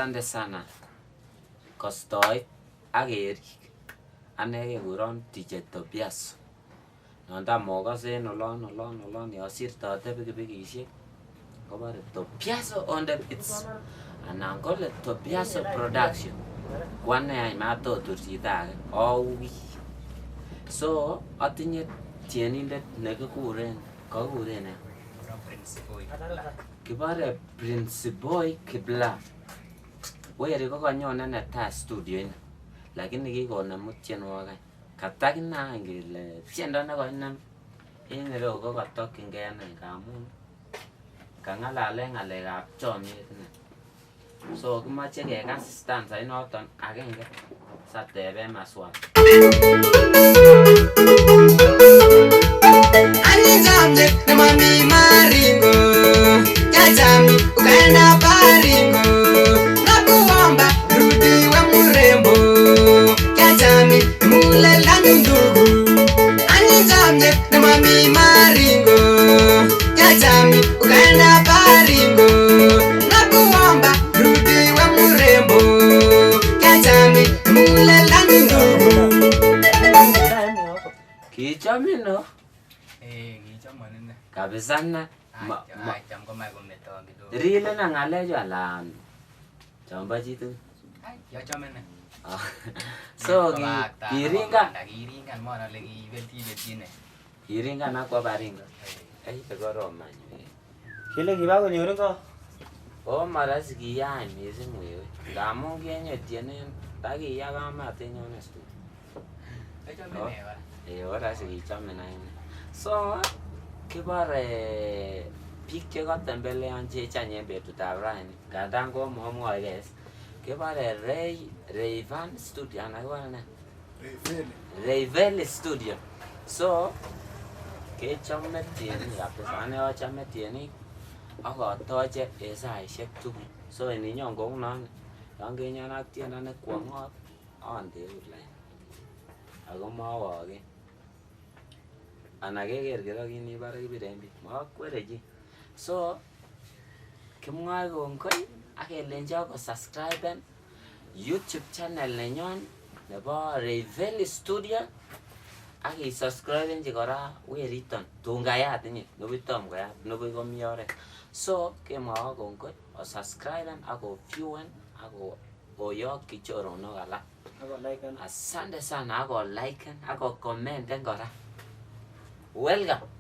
Asante sana kostoik ak erik. Ane kekuron DJ Tobias. Nondam okose en olon yosirtote pikipikishek kobore Tobiaso on the beats anan kole Tobiaso production. Kwane any matotur chito age auwi. So atinye tienindet nekikuren kakuren kibore Prince Boy Kibla. Weri kokanyone netai studio ini lakini kikonemu tienwogik any. Katakinaany kele tiendo nekoinem en ireu ko katokyingei ane ngamun kangalalen ngalekab chomyet ine. So kimoche kekas stanza inoton agenge sateben maswali. Ani jamje na mami maringo Jajami ukaenda baringo Nakuomba rudi we murembo Jajami mule langu ndugu Ani jamje na mami maringo Jajami ukaenda baringo Nakuomba rudi we murembo Jajami mule langu ndugu Kichomino kichomonine kabisa na cham komoe kometo kidogo. rile na ngalechu alan chombo chitugul. Yochome ne. So kiringan mon ale kibeti ne. kiringan akwa Baringo. Ai korom any. Kile kiba konyoru ko. Marasi kiyany mising wewe. Ngamun kenye tienen takiya kamatenyone studio. Yochome ne wala. Ora sikichome na ine. So kibore biik chekotembeleon chechang en betutab rani ngadan komomwoe kibore Rayvan studio anan kibore ne Rayveli studio. So kechome tienik kabisa. Ane achome tienik ak atoche en saisiek tugul. So ininyon kounon yon kenyon ak tiendo nekwongot andeu lain ako mowoken ana keker kiro kinibore kibiren biik mokwere chi. So kimwoe kongoi ak kelenji ako subscriben YouTube channel nenyon nebo Rayveli studio ak isubscribenji kora weriton tun kayat inye nibutom koyat nibuch komi oret. So kemwoe kongoi osubscriben ak oviewen ak oyokyi choronok alak. Asante sana ako liken ako commenten kora. Welcome.